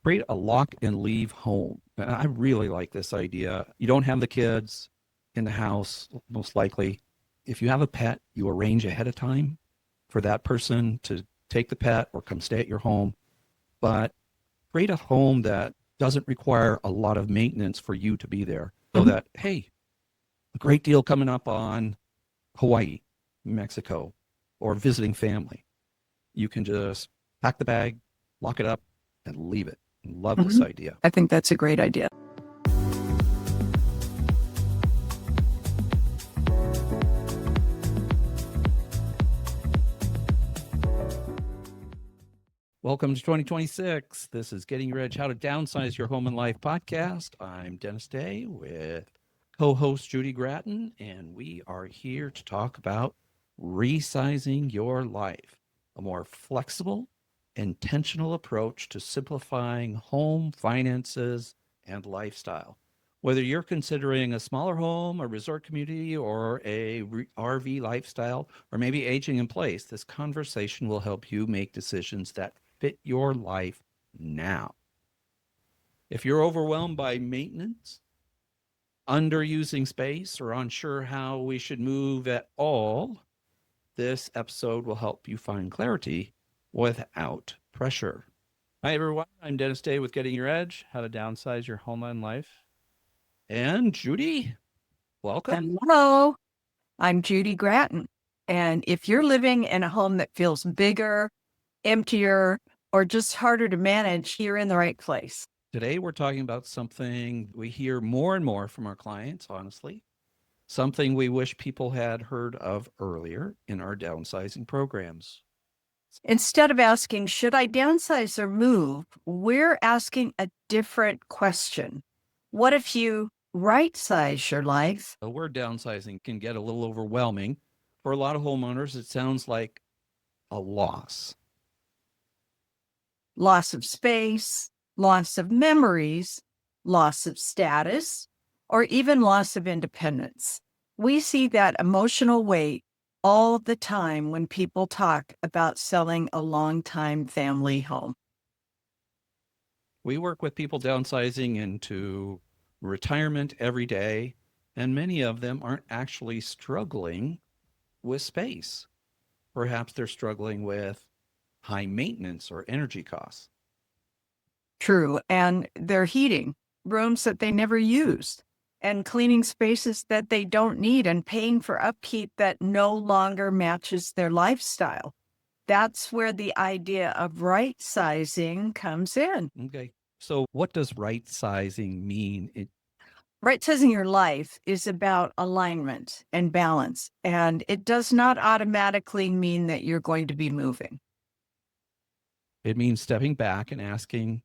create a lock and leave home. And I really like this idea. You don't have the kids in the house, most likely. If you have a pet, you arrange ahead of time for that person to take the pet or come stay at your home. But create a home that doesn't require a lot of maintenance for you to be there. So that, hey, a great deal coming up on Hawaii, Mexico, or visiting family. You can just pack the bag, lock it up, and leave it. Love this idea. I think that's a great idea. Welcome to 2026. This is Getting Your Edge, How to Downsize Your Home and Life podcast. I'm Dennis Day with co-host Judy Gratton, and we are here to talk about resizing your life, a more flexible, intentional approach to simplifying home finances and lifestyle. Whether you're considering a smaller home, a resort community, or a RV lifestyle, or maybe aging in place, this conversation will help you make decisions that fit your life now. If you're overwhelmed by maintenance, underusing space, or unsure how we should move at all, this episode will help you find clarity without pressure. Hi, everyone. I'm Dennis Day with Getting Your Edge, How to Downsize Your Home and Life. And Judy, welcome. Hello, I'm Judy Gratton. And if you're living in a home that feels bigger, emptier, or just harder to manage, you're in the right place. Today, we're talking about something we hear more and more from our clients, honestly, something we wish people had heard of earlier in our downsizing programs. Instead of asking, should I downsize or move? We're asking a different question. What if you right-size your life? The word downsizing can get a little overwhelming. For a lot of homeowners, it sounds like a loss. Loss of space, loss of memories, loss of status, or even loss of independence. We see that emotional weight all the time when people talk about selling a long-time family home. We work with people downsizing into retirement every day, and many of them aren't actually struggling with space. Perhaps they're struggling with high maintenance or energy costs. True, and they're heating rooms that they never used and cleaning spaces that they don't need and paying for upkeep that no longer matches their lifestyle. That's where the idea of right-sizing comes in. Okay. So what does right sizing mean? Right-sizing your life is about alignment and balance, and it does not automatically mean that you're going to be moving. It means stepping back and asking,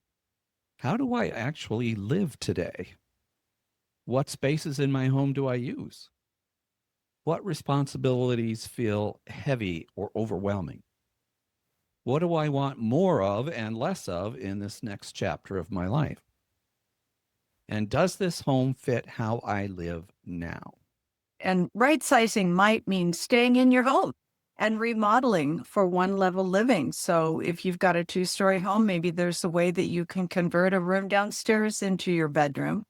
how do I actually live today? What spaces in my home do I use? What responsibilities feel heavy or overwhelming? What do I want more of and less of in this next chapter of my life? And does this home fit how I live now? And right-sizing might mean staying in your home and remodeling for one-level living. So if you've got a two-story home, maybe there's a way that you can convert a room downstairs into your bedroom.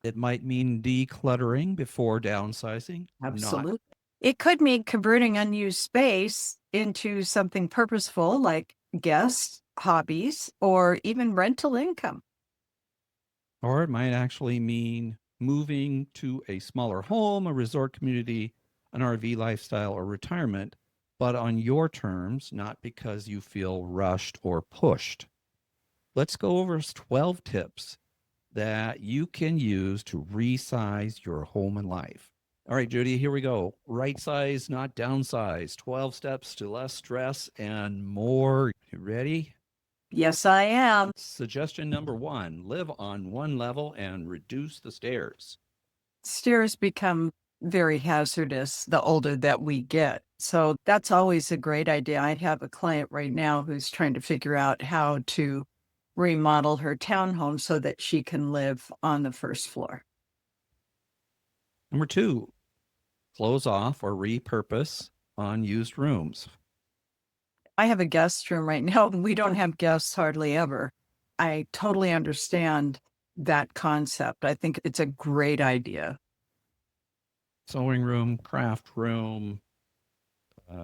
It might mean decluttering before downsizing. Absolutely. It could mean converting unused space into something purposeful like guests, hobbies, or even rental income. Or it might actually mean moving to a smaller home, a resort community, an RV lifestyle, or retirement, but on your terms, not because you feel rushed or pushed. Let's go over 12 tips that you can use to resize your home and life. All right, Judy, here we go. Right size, not downsize. 12 steps to less stress and more. You ready? Yes, I am. Suggestion number 1, live on one level and reduce the stairs. Stairs become very hazardous the older that we get. So that's always a great idea. I have a client right now who's trying to figure out how to remodel her townhome so that she can live on the first floor. Number 2, close off or repurpose unused rooms. I have a guest room right now, and we don't have guests hardly ever. I totally understand that concept. I think it's a great idea. Sewing room, craft room.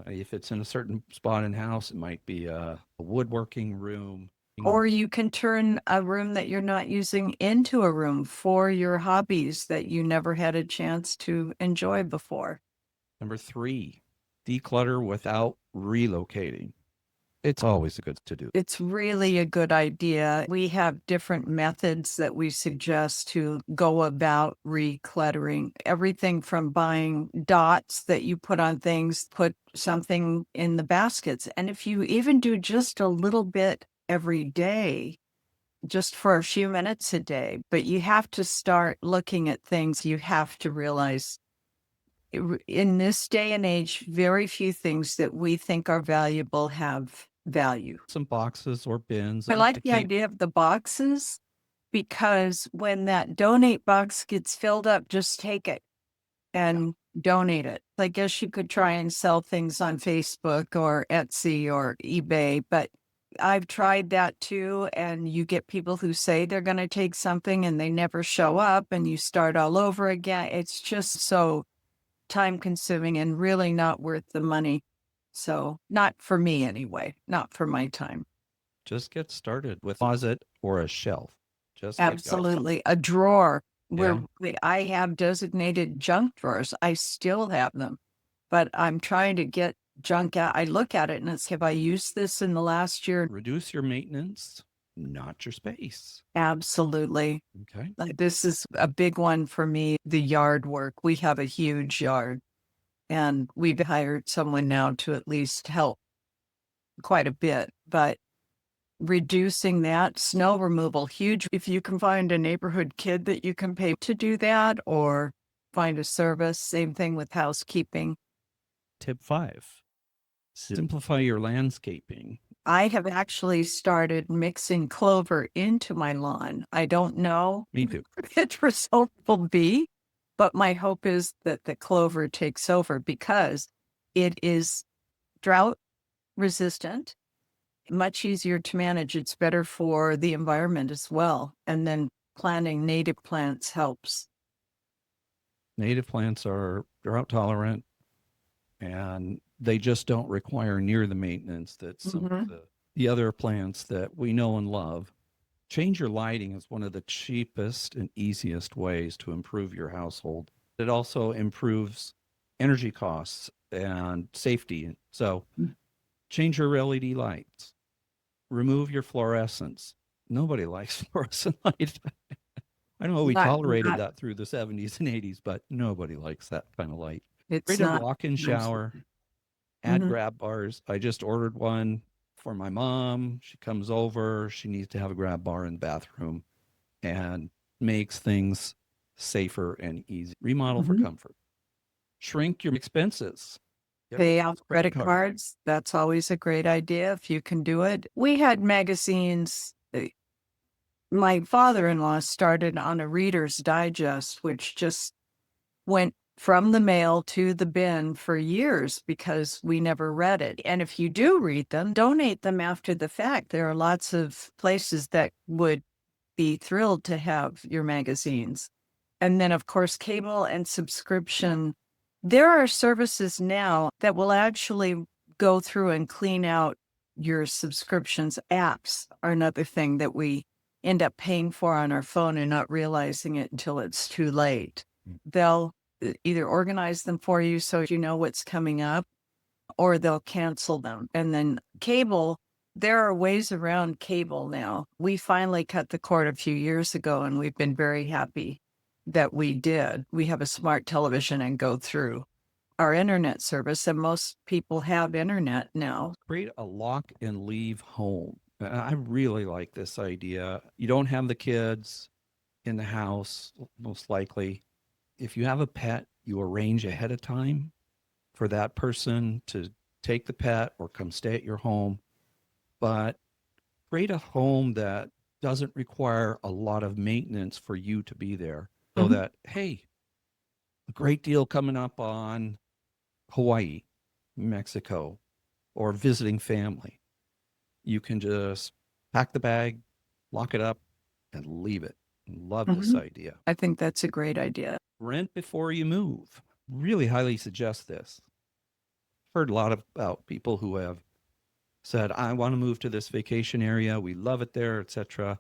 If it's in a certain spot in house, it might be a woodworking room. Or you can turn a room that you're not using into a room for your hobbies that you never had a chance to enjoy before. Number 3, declutter without relocating. It's always a good to do. It's really a good idea. We have different methods that we suggest to go about recluttering. Everything from buying dots that you put on things, put something in the baskets. And if you even do just a little bit every day, just for a few minutes a day, but you have to start looking at things. You have to realize in this day and age, very few things that we think are valuable have value. Some boxes or bins. I like the idea of the boxes because when that donate box gets filled up, just take it and donate it. I guess you could try and sell things on Facebook or Etsy or eBay, but I've tried that too. And you get people who say they're going to take something and they never show up and you start all over again. It's just so time consuming and really not worth the money. So not for me anyway, not for my time. Just get started with a closet or a shelf. Just get going. Absolutely. A drawer where Yeah. I have designated junk drawers. I still have them, but I'm trying to get junk out. I look at it and it's, have I used this in the last year? Reduce your maintenance, not your space. Absolutely. Okay. Like, this is a big one for me, the yard work. We have a huge yard and we've hired someone now to at least help quite a bit, but reducing that snow removal, huge. If you can find a neighborhood kid that you can pay to do that or find a service, same thing with housekeeping. Tip 5. Simplify your landscaping. I have actually started mixing clover into my lawn. I don't know Me too. what its result will be, but my hope is that the clover takes over because it is drought resistant, much easier to manage. It's better for the environment as well. And then planting native plants helps. Native plants are drought tolerant and they just don't require near the maintenance that some of the other plants that we know and love. Change your lighting is one of the cheapest and easiest ways to improve your household. It also improves energy costs and safety. So change your LED lights. Remove your fluorescents. Nobody likes fluorescent light. I know we tolerated that through the 70s and 80s, but nobody likes that kind of light. It's Create not a walk-in shower. Add grab bars. I just ordered one for my mom. She comes over. She needs to have a grab bar in the bathroom and makes things safer and easy. Remodel for comfort. Shrink your expenses. pay off credit cards. That's always a great idea if you can do it. We had magazines. My father-in-law started on a Reader's Digest, which just went from the mail to the bin for years because we never read it. And if you do read them, donate them after the fact. There are lots of places that would be thrilled to have your magazines. And then, of course, cable and subscription. There are services now that will actually go through and clean out your subscriptions. Apps are another thing that we end up paying for on our phone and not realizing it until it's too late. They'll either organize them for you so you know what's coming up, or they'll cancel them. And then cable, there are ways around cable now. We finally cut the cord a few years ago, and we've been very happy that we did. We have a smart television and go through our internet service, and most people have internet now. Create a lock and leave home. I really like this idea. You don't have the kids in the house, most likely. If you have a pet, you arrange ahead of time for that person to take the pet or come stay at your home. But create a home that doesn't require a lot of maintenance for you to be there. So that, hey, a great deal coming up on Hawaii, Mexico, or visiting family. You can just pack the bag, lock it up, and leave it. Love this Mhm. idea. I think that's a great idea. Rent before you move. Really highly suggest this. Heard a lot about people who have said, I want to move to this vacation area. We love it there, etc.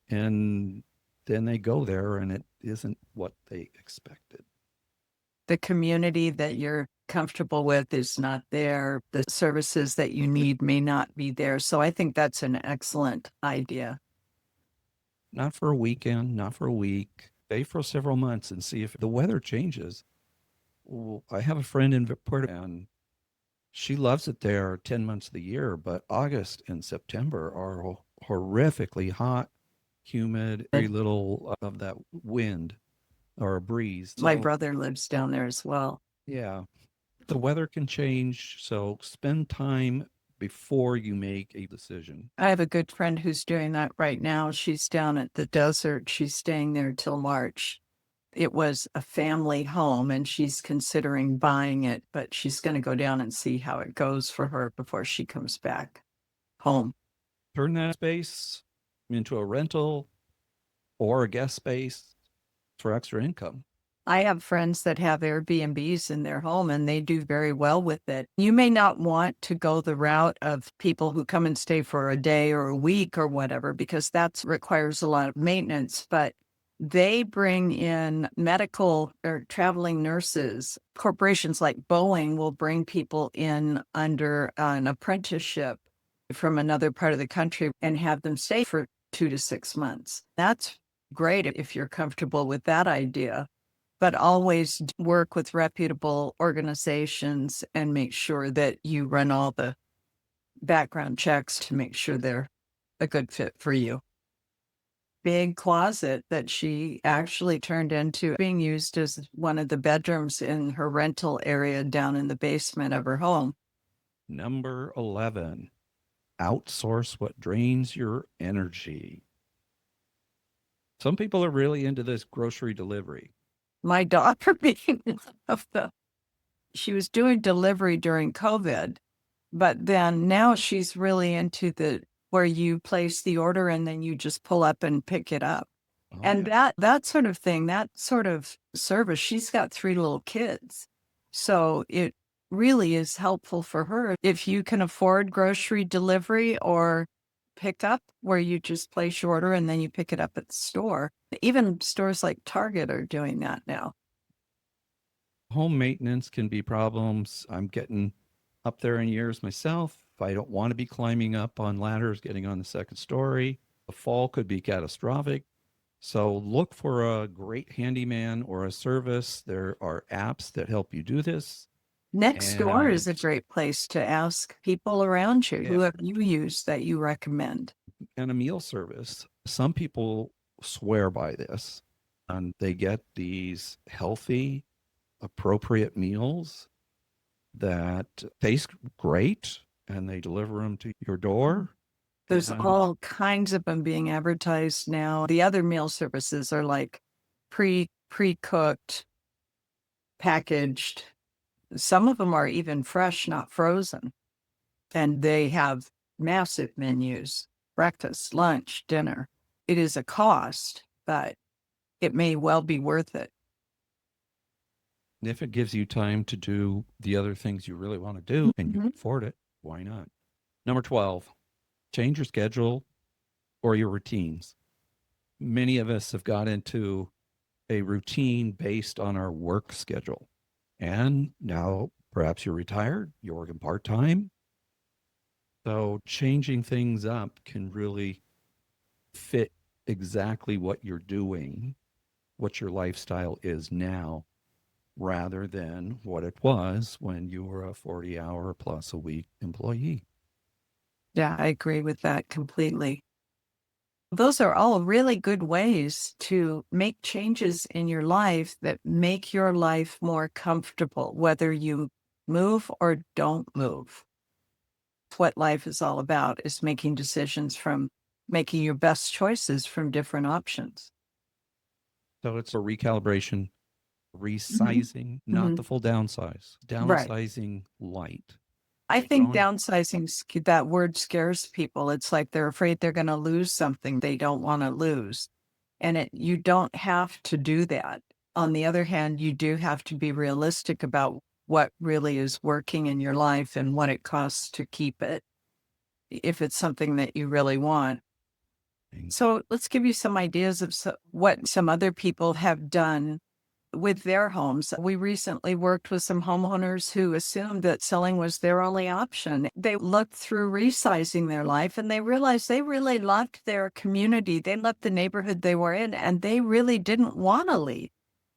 And then they go there and it isn't what they expected. The community that you're comfortable with is not there. The services that you need may not be there. So I think that's an excellent idea. Not for a weekend, not for a week. Stay for several months and see if the weather changes. Well, I have a friend in Puerto and she loves it there 10 months of the year, but August and September are horrifically hot, humid, very little of that wind or a breeze. My So, brother lives down there as well. yeah, the weather can change. So spend time before you make a decision. I have a good friend who's doing that right now. She's down at the desert. She's staying there till March. It was a family home and she's considering buying it, but she's going to go down and see how it goes for her before she comes back home. Turn that space into a rental or a guest space for extra income. I have friends that have Airbnbs in their home and they do very well with it. You may not want to go the route of people who come and stay for a day or a week or whatever, because that requires a lot of maintenance, but they bring in medical or traveling nurses. Corporations like Boeing will bring people in under an apprenticeship from another part of the country and have them stay for 2 to 6 months. That's great if you're comfortable with that idea, but always work with reputable organizations and make sure that you run all the background checks to make sure they're a good fit for you. Big closet that she actually turned into being used as one of the bedrooms in her rental area down in the basement of her home. Number 11, outsource what drains your energy. Some people are really into this grocery delivery. My daughter being one of them. She was doing delivery during COVID, but then now she's really into the where you place the order and then you just pull up and pick it up. Oh, And yeah. that sort of thing, that sort of service, she's got 3 little kids. So it really is helpful for her if you can afford grocery delivery or pick up where you just place your order and then you pick it up at the store. Even stores like Target are doing that now. Home maintenance can be problems. I'm getting up there in years myself. If I don't want to be climbing up on ladders, getting on the second story, the fall could be catastrophic. So look for a great handyman or a service. There are apps that help you do this. Next door is a And great place to ask people around you, who yeah, have you used that you recommend. and a meal service. Some people swear by this and they get these healthy, appropriate meals that taste great and they deliver them to your door. There's And all kinds of them being advertised now. The other meal services are like pre-cooked, packaged. Some of them are even fresh, not frozen. And they have massive menus, breakfast, lunch, dinner. It is a cost, but it may well be worth it. if it gives you time to do the other things you really want to do and you can Mhm. afford it, why not? Number 12, change your schedule or your routines. Many of us have got into a routine based on our work schedule. And now perhaps you're retired, you're working part time. So changing things up can really fit exactly what you're doing, what your lifestyle is now, rather than what it was when you were a 40-hour plus a week employee. Yeah, I agree with that completely. Those are all really good ways to make changes in your life that make your life more comfortable, whether you move or don't move. What life is all about is making decisions from making your best choices from different options. So it's a recalibration, Mhm. resizing, not Mhm. the full downsize, Right. downsizing light. I think Going- downsizing, that word scares people. It's like they're afraid they're going to lose something they don't want to lose. And you don't have to do that. On the other hand, you do have to be realistic about what really is working in your life and what it costs to keep it, if it's something that you really want. So let's give you some ideas of what some other people have done with their homes. We recently worked with some homeowners who assumed that selling was their only option. They looked through resizing their life and they realized they really loved their community. They loved the neighborhood they were in and they really didn't want to leave.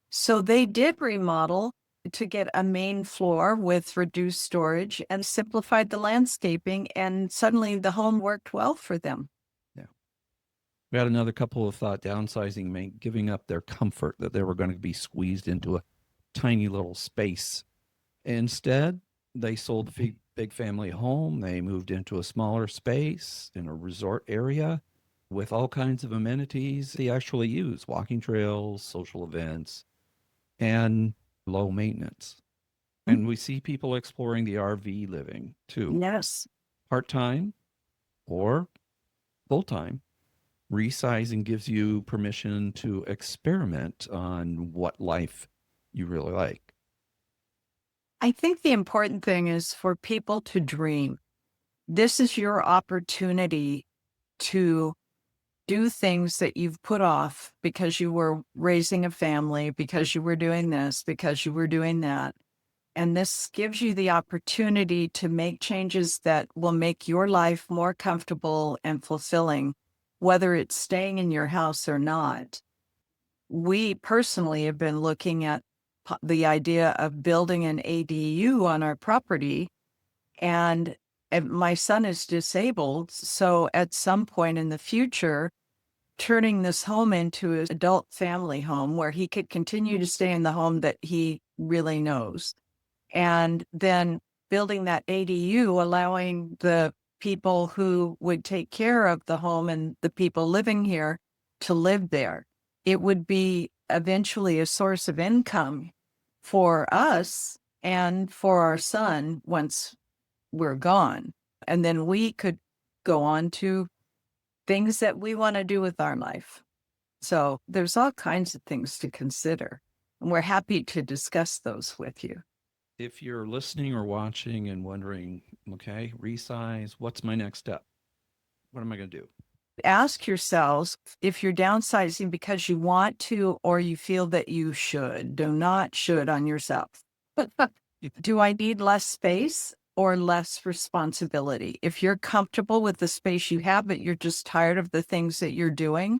So they did remodel to get a main floor with reduced storage and simplified the landscaping. And suddenly the home worked well for them. We had another couple of thought downsizing, giving up their comfort that they were going to be squeezed into a tiny little space. Instead, they sold the big family home. They moved into a smaller space in a resort area with all kinds of amenities they actually use, walking trails, social events, and low maintenance. And we see people exploring the RV living too, Yes. part-time or full-time. Resizing gives you permission to experiment on what life you really like. I think the important thing is for people to dream. This is your opportunity to do things that you've put off because you were raising a family, because you were doing this, because you were doing that. And this gives you the opportunity to make changes that will make your life more comfortable and fulfilling, whether it's staying in your house or not. We personally have been looking at the idea of building an ADU on our property, and my son is disabled. So at some point in the future, turning this home into an adult family home where he could continue to stay in the home that he really knows. And then building that ADU, allowing the people who would take care of the home and the people living here to live there. It would be eventually a source of income for us and for our son once we're gone. And then we could go on to things that we want to do with our life. So there's all kinds of things to consider. And we're happy to discuss those with you. If you're listening or watching and wondering, okay, resize, what's my next step? What am I going to do? Ask yourselves if you're downsizing because you want to or you feel that you should. Do not should on yourself. Do I need less space or less responsibility? If you're comfortable with the space you have, but you're just tired of the things that you're doing,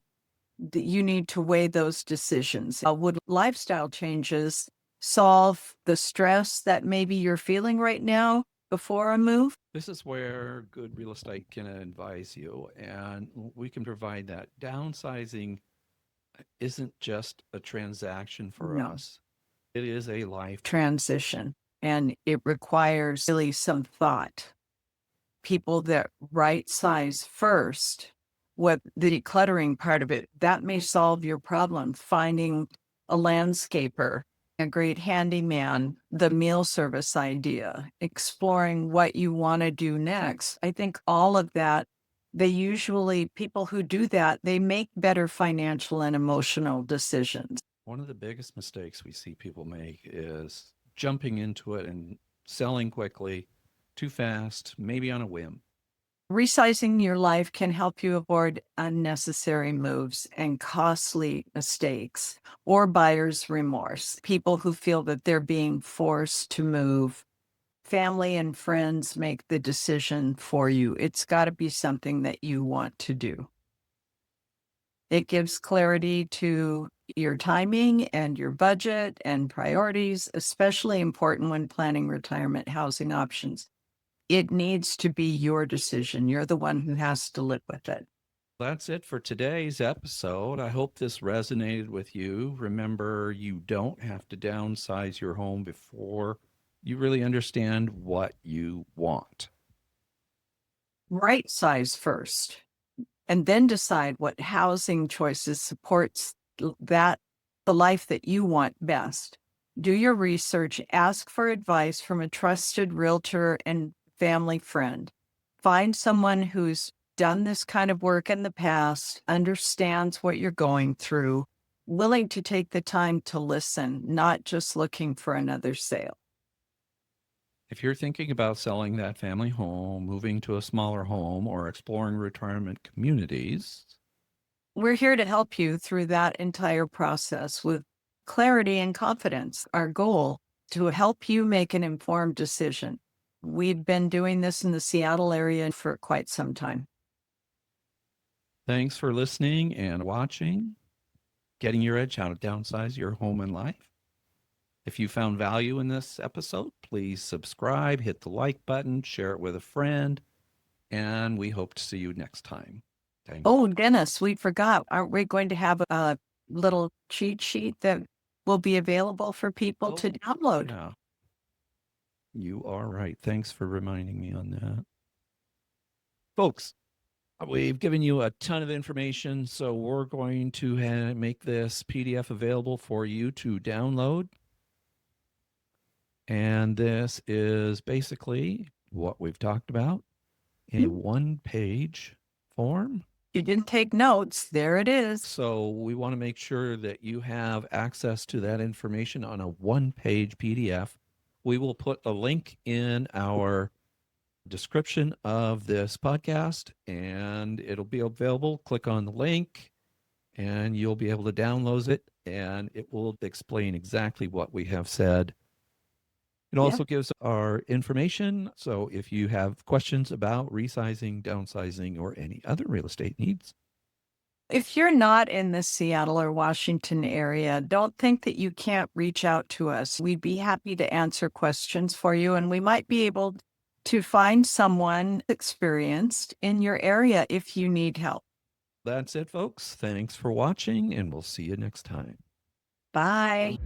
you need to weigh those decisions. Would lifestyle changes solve the stress that maybe you're feeling right now before a move? This is where good real estate can advise you, and we can provide that. Downsizing isn't just a transaction for No. us. It is a life Transition, and it requires really some thought. People that right size first, with the decluttering part of it, that may solve your problem. Finding a landscaper, a great handyman, the meal service idea, exploring what you want to do next. I think all of that, people who do that, they make better financial and emotional decisions. One of the biggest mistakes we see people make is jumping into it and selling quickly, too fast, maybe on a whim. Resizing your life can help you avoid unnecessary moves and costly mistakes or buyer's remorse. People who feel that they're being forced to move. Family and friends make the decision for you. It's got to be something that you want to do. It gives clarity to your timing and your budget and priorities, especially important when planning retirement housing options. It needs to be your decision. You're the one who has to live with it. That's it for today's episode. I hope this resonated with you. Remember, you don't have to downsize your home before you really understand what you want. Right size first, and then decide what housing choices supports the life that you want best. Do your research, ask for advice from a trusted realtor and family friend. Find someone who's done this kind of work in the past, understands what you're going through, willing to take the time to listen, not just looking for another sale. If you're thinking about selling that family home, moving to a smaller home, or exploring retirement communities, We're here to help you through that entire process with clarity and confidence. Our goal to help you make an informed decision. We've been doing this in the Seattle area for quite some time. thanks for listening and watching. Getting Your Edge, How to Downsize Your Home and Life. If you found value in this episode, please subscribe, hit the like button, share it with a friend, and we hope to see you next time. Thanks. Oh, Dennis, we forgot. Aren't we going to have a little cheat sheet that will be available for people to download? Yeah. You are right. Thanks for reminding me on that. Folks, we've given you a ton of information, so we're going to make this PDF available for you to download. And this is basically what we've talked about in a one-page form. You didn't take notes. There it is. So we want to make sure that you have access to that information on a one-page PDF. We will put a link in our description of this podcast, and it'll be available. Click on the link, and you'll be able to download it, and it will explain exactly what we have said. It also gives our information. So if you have questions about resizing, downsizing, or any other real estate needs, If you're not in the Seattle or Washington area, don't think that you can't reach out to us. We'd be happy to answer questions for you, and we might be able to find someone experienced in your area if you need help. that's it, folks. Thanks for watching, and we'll see you next time. Bye.